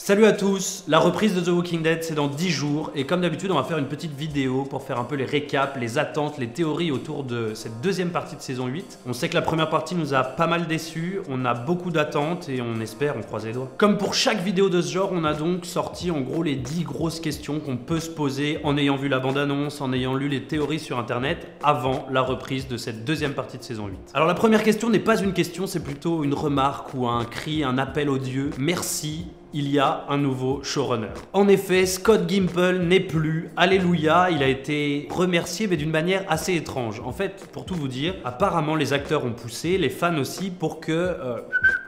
Salut à tous, la reprise de The Walking Dead c'est dans 10 jours et comme d'habitude on va faire une petite vidéo pour faire un peu les récaps, les attentes, les théories autour de cette deuxième partie de saison 8. On sait que la première partie nous a pas mal déçus, on a beaucoup d'attentes et on espère, on croise les doigts. Comme pour chaque vidéo de ce genre, on a donc sorti en gros les 10 grosses questions qu'on peut se poser en ayant vu la bande-annonce, en ayant lu les théories sur internet avant la reprise de cette deuxième partie de saison 8. Alors la première question n'est pas une question, c'est plutôt une remarque ou un cri, un appel aux dieux. Merci. Il y a un nouveau showrunner. En effet, Scott Gimple n'est plus. Alléluia, il a été remercié mais d'une manière assez étrange. En fait, pour tout vous dire, apparemment les acteurs ont poussé, les fans aussi, pour que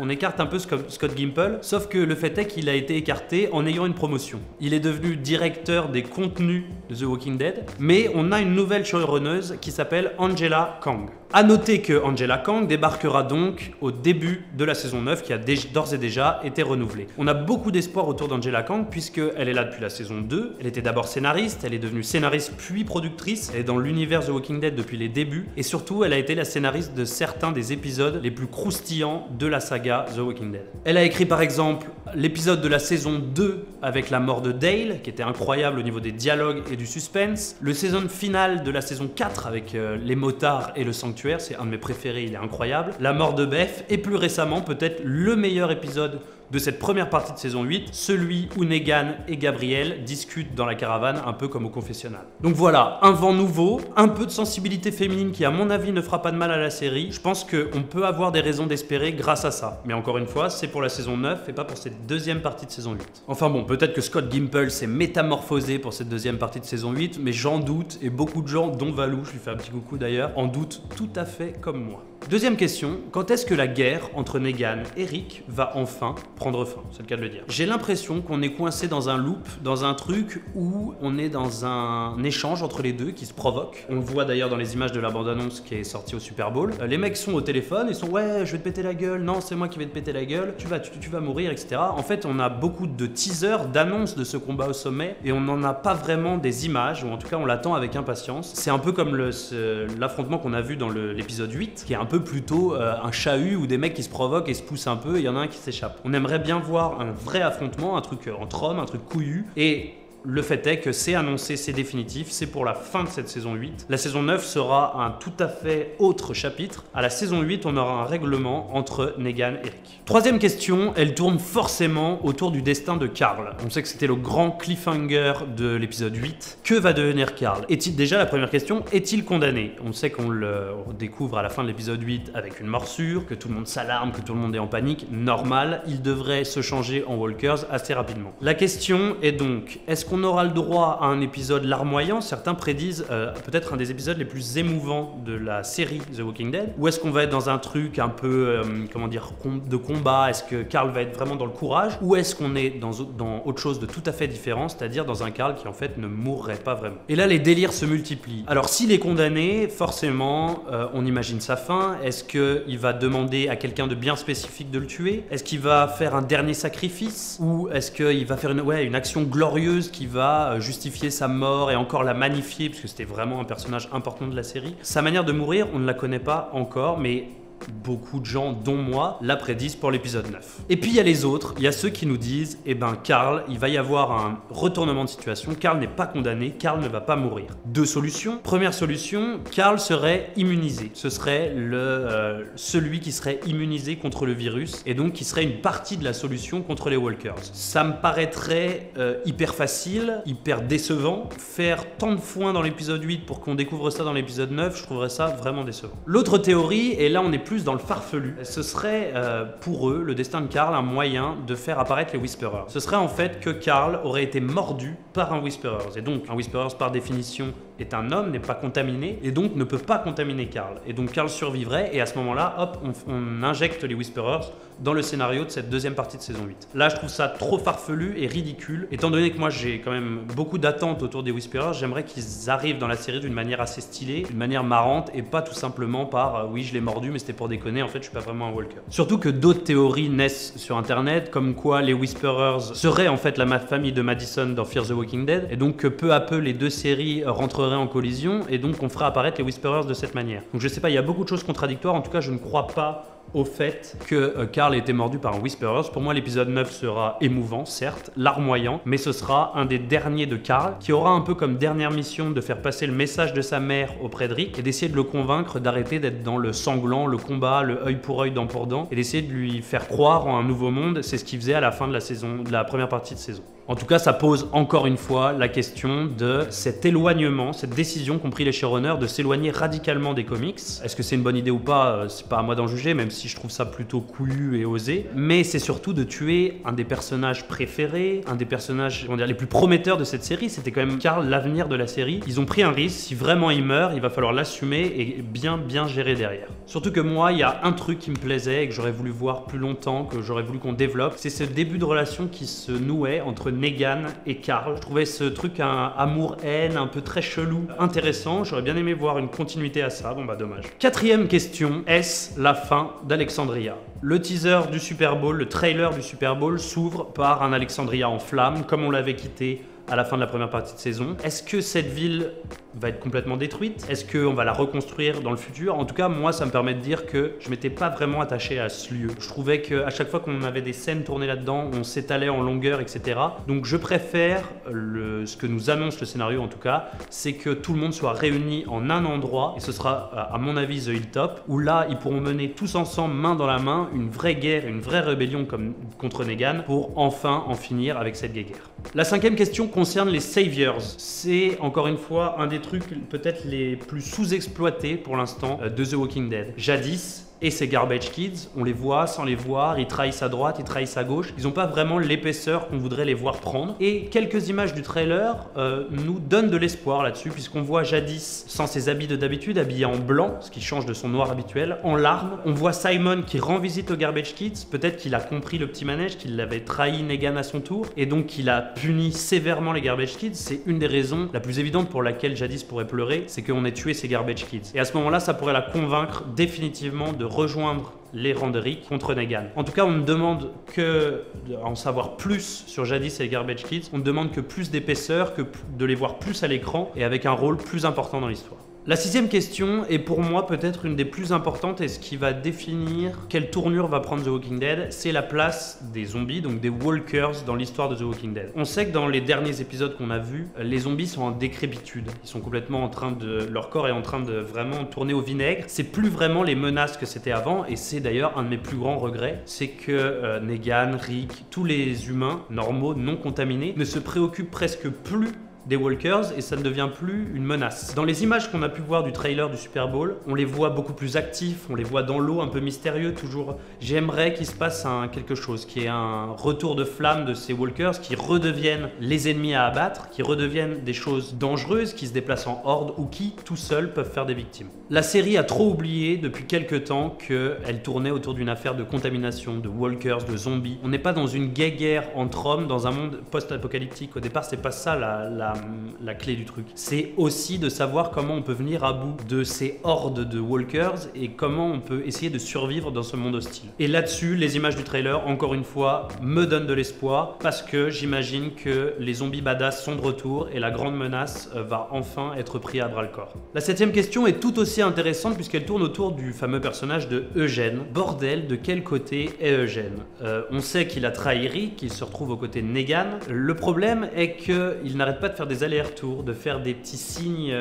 on écarte un peu Scott Gimple. Sauf que le fait est qu'il a été écarté en ayant une promotion. Il est devenu directeur des contenus de The Walking Dead, mais on a une nouvelle showrunneuse qui s'appelle Angela Kang. A noter que Angela Kang débarquera donc au début de la saison 9 qui a d'ores et déjà été renouvelée. On a beaucoup d'espoir autour d'Angela Kang puisqu'elle est là depuis la saison 2. Elle était d'abord scénariste, elle est devenue scénariste puis productrice. Elle est dans l'univers The Walking Dead depuis les débuts et surtout elle a été la scénariste de certains des épisodes les plus croustillants de la saga The Walking Dead. Elle a écrit par exemple l'épisode de la saison 2 avec la mort de Dale qui était incroyable au niveau des dialogues et du suspense. Le saison finale de la saison 4 avec les motards et le sanctuaire. C'est un de mes préférés, il est incroyable. La mort de Beth et plus récemment peut-être le meilleur épisode de cette première partie de saison 8, celui où Negan et Gabriel discutent dans la caravane un peu comme au confessionnal. Donc voilà, un vent nouveau, un peu de sensibilité féminine qui à mon avis ne fera pas de mal à la série. Je pense qu'on peut avoir des raisons d'espérer grâce à ça. Mais encore une fois, c'est pour la saison 9 et pas pour cette deuxième partie de saison 8. Enfin bon, peut-être que Scott Gimple s'est métamorphosé pour cette deuxième partie de saison 8, mais j'en doute et beaucoup de gens, dont Valou, je lui fais un petit coucou d'ailleurs, en doutent tout à fait comme moi. Deuxième question, quand est-ce que la guerre entre Negan et Rick va enfin prendre fin? C'est le cas de le dire. J'ai l'impression qu'on est coincé dans un loop, dans un truc où on est dans un échange entre les deux qui se provoque. On le voit d'ailleurs dans les images de la bande-annonce qui est sortie au Super Bowl. Les mecs sont au téléphone, ils sont ouais, je vais te péter la gueule, non, c'est moi qui vais te péter la gueule, tu vas mourir, etc. En fait, on a beaucoup de teasers, d'annonces de ce combat au sommet et on n'en a pas vraiment des images, ou en tout cas on l'attend avec impatience. C'est un peu comme l'affrontement qu'on a vu dans l'épisode 8, qui est un peu plutôt un chahut où des mecs qui se provoquent et se poussent un peu et il y en a un qui s'échappe. On aimerait bien voir un vrai affrontement, un truc entre hommes, un truc couillu et le fait est que c'est annoncé, c'est définitif, c'est pour la fin de cette saison 8. La saison 9 sera un tout à fait autre chapitre. À la saison 8, on aura un règlement entre Negan et Rick. Troisième question, elle tourne forcément autour du destin de Carl. On sait que c'était le grand cliffhanger de l'épisode 8. Que va devenir Carl? Est-il déjà, la première question, est-il condamné? On sait qu'on le découvre à la fin de l'épisode 8 avec une morsure, que tout le monde s'alarme, que tout le monde est en panique. Normal, il devrait se changer en Walkers assez rapidement. La question est donc, est-ce qu'on aura le droit à un épisode larmoyant? Certains prédisent peut-être un des épisodes les plus émouvants de la série The Walking Dead. Ou est-ce qu'on va être dans un truc un peu, comment dire, de combat? Est-ce que Carl va être vraiment dans le courage? Ou est-ce qu'on est dans autre chose de tout à fait différent, c'est-à-dire dans un Carl qui en fait ne mourrait pas vraiment? Et là, les délires se multiplient. Alors s'il est condamné, forcément, on imagine sa fin. Est-ce qu'il va demander à quelqu'un de bien spécifique de le tuer? Est-ce qu'il va faire un dernier sacrifice? Ou est-ce qu'il va faire une action glorieuse qui va justifier sa mort et encore la magnifier, puisque c'était vraiment un personnage important de la série. Sa manière de mourir, on ne la connaît pas encore, mais beaucoup de gens, dont moi, la prédisent pour l'épisode 9. Et puis il y a les autres, il y a ceux qui nous disent, eh ben Carl, il va y avoir un retournement de situation, Carl n'est pas condamné, Carl ne va pas mourir. Deux solutions. Première solution, Carl serait immunisé. Ce serait celui qui serait immunisé contre le virus et donc qui serait une partie de la solution contre les Walkers. Ça me paraîtrait hyper facile, hyper décevant. Faire tant de foin dans l'épisode 8 pour qu'on découvre ça dans l'épisode 9, je trouverais ça vraiment décevant. L'autre théorie, et là on est plus dans le farfelu, ce serait pour eux, le destin de Carl, un moyen de faire apparaître les Whisperers. Ce serait en fait que Carl aurait été mordu par un Whisperers. Et donc, un Whisperers par définition est un homme, n'est pas contaminé, et donc ne peut pas contaminer Carl. Et donc Carl survivrait, et à ce moment-là, hop, on injecte les Whisperers dans le scénario de cette deuxième partie de saison 8. Là, je trouve ça trop farfelu et ridicule. Étant donné que moi, j'ai quand même beaucoup d'attentes autour des Whisperers, j'aimerais qu'ils arrivent dans la série d'une manière assez stylée, d'une manière marrante, et pas tout simplement par oui, je l'ai mordu, mais c'était pour déconner, en fait, je suis pas vraiment un Walker. Surtout que d'autres théories naissent sur Internet, comme quoi les Whisperers seraient en fait la famille de Madison dans Fear the Walking Dead, et donc que peu à peu, les deux séries rentreraient en collision, et donc on ferait apparaître les Whisperers de cette manière. Donc je sais pas, il y a beaucoup de choses contradictoires, en tout cas, je ne crois pas au fait que Carl a été mordu par un Whisperers. Pour moi, l'épisode 9 sera émouvant, certes, larmoyant, mais ce sera un des derniers de Carl, qui aura un peu comme dernière mission de faire passer le message de sa mère auprès de Rick et d'essayer de le convaincre d'arrêter d'être dans le sanglant, le combat, le œil pour œil, dent pour dent, et d'essayer de lui faire croire en un nouveau monde. C'est ce qu'il faisait à la fin de la première partie de saison. En tout cas, ça pose encore une fois la question de cet éloignement, cette décision qu'ont pris les showrunners de s'éloigner radicalement des comics. Est-ce que c'est une bonne idée ou pas? C'est pas à moi d'en juger, même si je trouve ça plutôt couillu et osé. Mais c'est surtout de tuer un des personnages préférés, un des personnages, comment dire, les plus prometteurs de cette série. C'était quand même Carl, l'avenir de la série. Ils ont pris un risque. Si vraiment il meurt, il va falloir l'assumer et bien gérer derrière. Surtout que moi, il y a un truc qui me plaisait et que j'aurais voulu voir plus longtemps, que j'aurais voulu qu'on développe, c'est ce début de relation qui se nouait entre Negan et Carl. Je trouvais ce truc un amour-haine un peu très chelou, intéressant. J'aurais bien aimé voir une continuité à ça. Bon bah dommage. Quatrième question, est-ce la fin d'Alexandria? Le teaser du Super Bowl, le trailer du Super Bowl s'ouvre par un Alexandria en flammes, comme on l'avait quitté à la fin de la première partie de saison. Est-ce que cette ville va être complètement détruite? Est-ce qu'on va la reconstruire dans le futur? En tout cas, moi, ça me permet de dire que je m'étais pas vraiment attaché à ce lieu. Je trouvais qu'à chaque fois qu'on avait des scènes tournées là-dedans, on s'étalait en longueur, etc. Donc je préfère, ce que nous annonce le scénario en tout cas, c'est que tout le monde soit réuni en un endroit, et ce sera, à mon avis, The Hilltop, où là, ils pourront mener tous ensemble, main dans la main, une vraie guerre, une vraie rébellion comme contre Negan, pour enfin en finir avec cette guerre. La cinquième question concerne les Saviors. C'est encore une fois un des trucs peut-être les plus sous-exploités pour l'instant de The Walking Dead. Jadis, et ces Garbage Kids, on les voit sans les voir, ils trahissent à droite, ils trahissent à gauche, ils n'ont pas vraiment l'épaisseur qu'on voudrait les voir prendre. Et quelques images du trailer nous donnent de l'espoir là-dessus, puisqu'on voit Jadis sans ses habits de d'habitude, habillé en blanc, ce qui change de son noir habituel, en larmes. On voit Simon qui rend visite aux Garbage Kids, peut-être qu'il a compris le petit manège, qu'il avait trahi Negan à son tour, et donc qu'il a puni sévèrement les Garbage Kids. C'est une des raisons la plus évidente pour laquelle Jadis pourrait pleurer, c'est qu'on ait tué ces Garbage Kids. Et à ce moment-là, ça pourrait la convaincre définitivement de rejoindre les rangs de Rick contre Negan. En tout cas, on ne demande que en savoir plus sur Jadis et les Garbage Kids, on ne demande que plus d'épaisseur, que de les voir plus à l'écran et avec un rôle plus important dans l'histoire. La sixième question est pour moi peut-être une des plus importantes et ce qui va définir quelle tournure va prendre The Walking Dead, c'est la place des zombies, donc des walkers dans l'histoire de The Walking Dead. On sait que dans les derniers épisodes qu'on a vus, les zombies sont en décrépitude. Ils sont complètement en train de... Leur corps est en train de vraiment tourner au vinaigre. C'est plus vraiment les menaces que c'était avant et c'est d'ailleurs un de mes plus grands regrets, c'est que Negan, Rick, tous les humains normaux, non contaminés, ne se préoccupent presque plus des walkers et ça ne devient plus une menace. Dans les images qu'on a pu voir du trailer du Super Bowl, on les voit beaucoup plus actifs, on les voit dans l'eau un peu mystérieux toujours. J'aimerais qu'il se passe quelque chose, qui est un retour de flamme de ces walkers qui redeviennent les ennemis à abattre, qui redeviennent des choses dangereuses, qui se déplacent en horde ou qui, tout seuls, peuvent faire des victimes. La série a trop oublié depuis quelques temps qu'elle tournait autour d'une affaire de contamination, de walkers, de zombies. On n'est pas dans une guerre entre hommes dans un monde post-apocalyptique. Au départ, c'est pas ça la clé du truc. C'est aussi de savoir comment on peut venir à bout de ces hordes de walkers et comment on peut essayer de survivre dans ce monde hostile. Et là-dessus, les images du trailer, encore une fois, me donnent de l'espoir parce que j'imagine que les zombies badass sont de retour et la grande menace va enfin être prise à bras-le-corps. La septième question est tout aussi intéressante puisqu'elle tourne autour du fameux personnage de Eugène. Bordel, de quel côté est Eugène? On sait qu'il a trahi Rick, qu'il se retrouve aux côtés de Negan. Le problème est qu'il n'arrête pas de faire des allers-retours, de faire des petits signes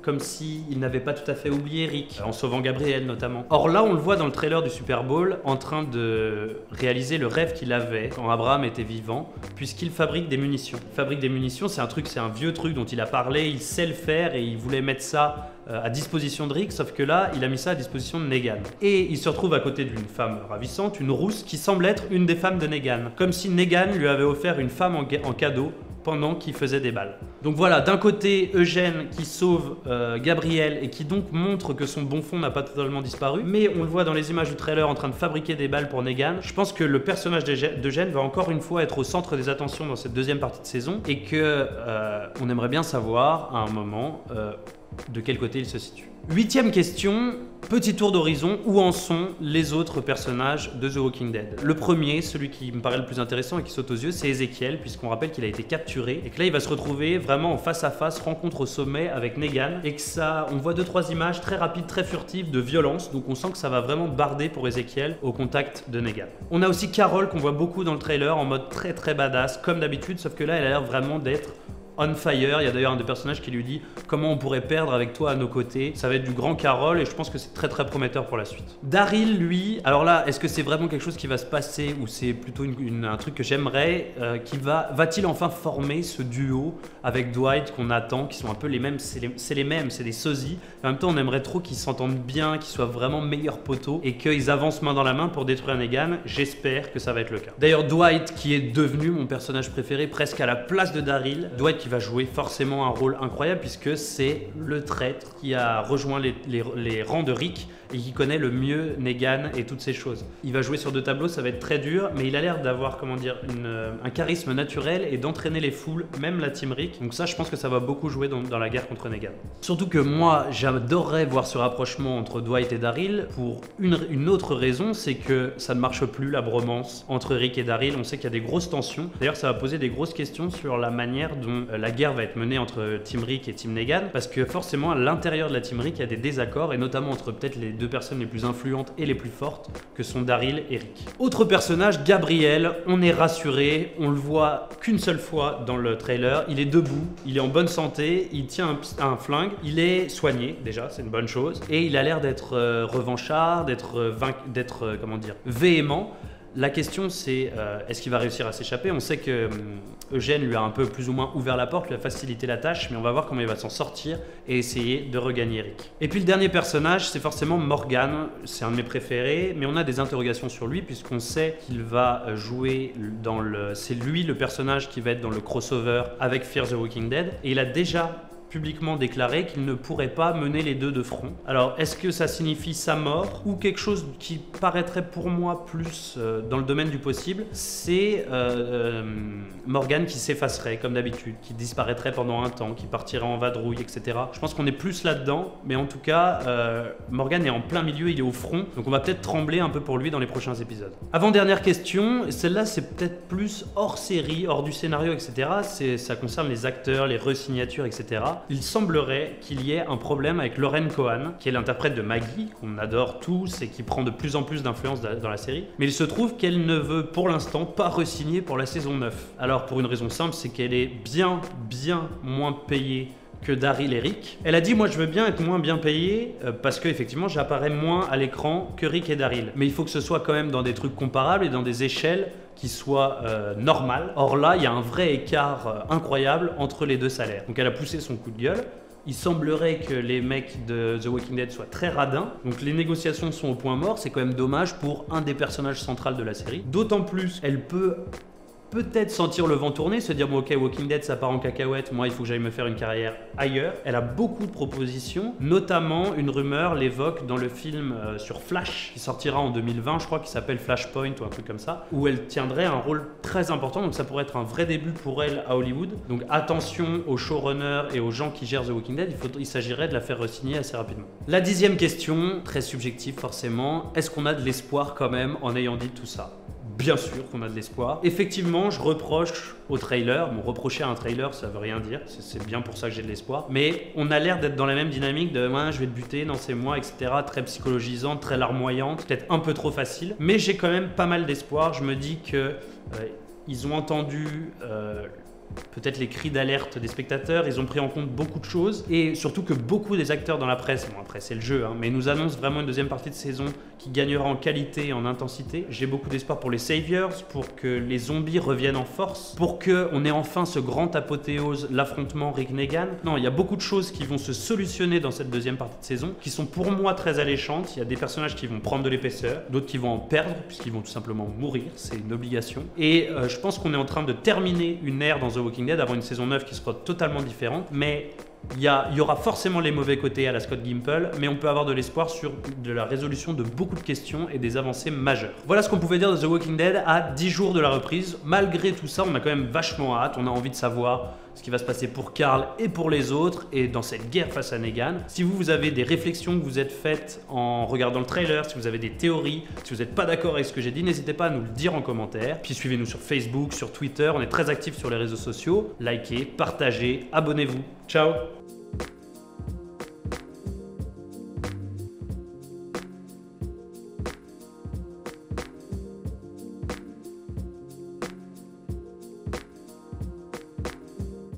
comme s'il n'avait pas tout à fait oublié Rick, en sauvant Gabriel notamment. Or là, on le voit dans le trailer du Super Bowl en train de réaliser le rêve qu'il avait quand Abraham était vivant, puisqu'il fabrique des munitions. Il fabrique des munitions, c'est un vieux truc dont il a parlé, il sait le faire et il voulait mettre ça à disposition de Rick, sauf que là, il a mis ça à disposition de Negan. Et il se retrouve à côté d'une femme ravissante, une rousse, qui semble être une des femmes de Negan. Comme si Negan lui avait offert une femme en cadeau pendant qu'il faisait des balles. Donc voilà, d'un côté, Eugène qui sauve Gabriel et qui donc montre que son bon fond n'a pas totalement disparu, mais on le voit dans les images du trailer en train de fabriquer des balles pour Negan. Je pense que le personnage d'Eugène va encore une fois être au centre des attentions dans cette deuxième partie de saison et que on aimerait bien savoir à un moment de quel côté il se situe. 8e question, petit tour d'horizon, où en sont les autres personnages de The Walking Dead? Le premier, celui qui me paraît le plus intéressant et qui saute aux yeux, c'est Ezekiel, puisqu'on rappelle qu'il a été capturé et que là il va se retrouver vraiment en face à face, rencontre au sommet avec Negan, et que ça, on voit 2-3 images très rapides, très furtives de violence, donc on sent que ça va vraiment barder pour Ezekiel au contact de Negan. On a aussi Carol qu'on voit beaucoup dans le trailer en mode très très badass, comme d'habitude, sauf que là elle a l'air vraiment d'être on fire. Il y a d'ailleurs un des personnages qui lui dit comment on pourrait perdre avec toi à nos côtés. Ça va être du grand Carol et je pense que c'est très très prometteur pour la suite. Daryl, lui, alors là, est-ce que c'est vraiment quelque chose qui va se passer ou c'est plutôt un truc que j'aimerais va-t-il enfin former ce duo avec Dwight qu'on attend, qui sont un peu les mêmes, c'est les mêmes, c'est des sosies. En même temps, on aimerait trop qu'ils s'entendent bien, qu'ils soient vraiment meilleurs poteaux et qu'ils avancent main dans la main pour détruire Negan. J'espère que ça va être le cas. D'ailleurs, Dwight, qui est devenu mon personnage préféré presque à la place de Daryl, Dwight qui va jouer forcément un rôle incroyable puisque c'est le traître qui a rejoint les rangs de Rick et qui connaît le mieux Negan et toutes ces choses. Il va jouer sur 2 tableaux, ça va être très dur, mais il a l'air d'avoir, comment dire, un charisme naturel et d'entraîner les foules, même la team Rick. Donc ça, je pense que ça va beaucoup jouer dans la guerre contre Negan. Surtout que moi, j'adorerais voir ce rapprochement entre Dwight et Daryl pour une autre raison, c'est que ça ne marche plus la bromance entre Rick et Daryl. On sait qu'il y a des grosses tensions. D'ailleurs, ça va poser des grosses questions sur la manière dont la guerre va être menée entre Team Rick et Team Negan, parce que forcément, à l'intérieur de la Team Rick, il y a des désaccords, et notamment entre peut-être les 2 personnes les plus influentes et les plus fortes, que sont Daryl et Rick. Autre personnage, Gabriel, on est rassuré, on le voit qu'une seule fois dans le trailer, il est debout, il est en bonne santé, il tient un flingue, il est soigné, déjà, c'est une bonne chose, et il a l'air d'être revanchard, d'être comment dire, véhément. La question c'est est-ce qu'il va réussir à s'échapper? On sait que Eugène lui a un peu plus ou moins ouvert la porte, lui a facilité la tâche, mais on va voir comment il va s'en sortir et essayer de regagner Rick. Et puis le dernier personnage, c'est forcément Morgan, c'est un de mes préférés, mais on a des interrogations sur lui puisqu'on sait qu'il va jouer dans c'est lui le personnage qui va être dans le crossover avec Fear the Walking Dead, et il a déjà publiquement déclaré qu'il ne pourrait pas mener les deux de front. Alors, est-ce que ça signifie sa mort ou quelque chose qui paraîtrait pour moi plus dans le domaine du possible? C'est Morgan qui s'effacerait comme d'habitude, qui disparaîtrait pendant un temps, qui partirait en vadrouille, etc. Je pense qu'on est plus là-dedans, mais en tout cas, Morgan est en plein milieu, il est au front, donc on va peut-être trembler un peu pour lui dans les prochains épisodes. Avant-dernière question, celle-là c'est peut-être plus hors série, hors du scénario, etc. Ça concerne les acteurs, les re-signatures, etc. Il semblerait qu'il y ait un problème avec Lauren Cohan, qui est l'interprète de Maggie, qu'on adore tous et qui prend de plus en plus d'influence dans la série. Mais il se trouve qu'elle ne veut pour l'instant pas re-signer pour la saison 9. Alors pour une raison simple, c'est qu'elle est bien moins payée que Daryl et Rick. Elle a dit moi je veux bien être moins bien payé parce que effectivement j'apparais moins à l'écran que Rick et Daryl. Mais il faut que ce soit quand même dans des trucs comparables et dans des échelles qui soient normales. Or là il y a un vrai écart incroyable entre les 2 salaires. Donc elle a poussé son coup de gueule. Il semblerait que les mecs de The Walking Dead soient très radins, donc les négociations sont au point mort. C'est quand même dommage pour un des personnages centraux de la série. D'autant plus, elle peut-être sentir le vent tourner, se dire bon ok, Walking Dead ça part en cacahuète, moi il faut que j'aille me faire une carrière ailleurs. Elle a beaucoup de propositions, notamment une rumeur l'évoque dans le film sur Flash qui sortira en 2020, je crois, qui s'appelle Flashpoint ou un truc comme ça, où elle tiendrait un rôle très important, donc ça pourrait être un vrai début pour elle à Hollywood. Donc attention aux showrunners et aux gens qui gèrent The Walking Dead, il s'agirait de la faire re-signer assez rapidement. La 10e question, très subjective forcément, est-ce qu'on a de l'espoir quand même en ayant dit tout ça? Bien sûr qu'on a de l'espoir. Effectivement, je reproche au trailer, bon, reprocher à un trailer, ça veut rien dire, c'est bien pour ça que j'ai de l'espoir, mais on a l'air d'être dans la même dynamique de ouais, je vais te buter, non c'est moi, etc. Très psychologisante, très larmoyante, peut-être un peu trop facile, mais j'ai quand même pas mal d'espoir. Je me dis que ils ont entendu peut-être les cris d'alerte des spectateurs, ils ont pris en compte beaucoup de choses, et surtout que beaucoup des acteurs dans la presse, bon après c'est le jeu, hein, mais nous annoncent vraiment une deuxième partie de saison qui gagnera en qualité et en intensité. J'ai beaucoup d'espoir pour les Saviors, pour que les zombies reviennent en force, pour qu'on ait enfin ce grand apothéose, l'affrontement Rick-Negan. Non, il y a beaucoup de choses qui vont se solutionner dans cette deuxième partie de saison, qui sont pour moi très alléchantes. Il y a des personnages qui vont prendre de l'épaisseur, d'autres qui vont en perdre, puisqu'ils vont tout simplement mourir, c'est une obligation. Et je pense qu'on est en train de terminer une ère dans The Walking Dead, avant une saison 9 qui sera totalement différente, mais il y aura forcément les mauvais côtés à la Scott Gimple, mais on peut avoir de l'espoir sur de la résolution de beaucoup de questions et des avancées majeures. Voilà ce qu'on pouvait dire de The Walking Dead à 10 jours de la reprise. Malgré tout ça, on a quand même vachement hâte, on a envie de savoir ce qui va se passer pour Karl et pour les autres et dans cette guerre face à Negan. Si vous avez des réflexions que vous êtes faites en regardant le trailer, si vous avez des théories, si vous n'êtes pas d'accord avec ce que j'ai dit, n'hésitez pas à nous le dire en commentaire. Puis suivez-nous sur Facebook, sur Twitter, on est très actifs sur les réseaux sociaux. Likez, partagez, abonnez-vous. Ciao!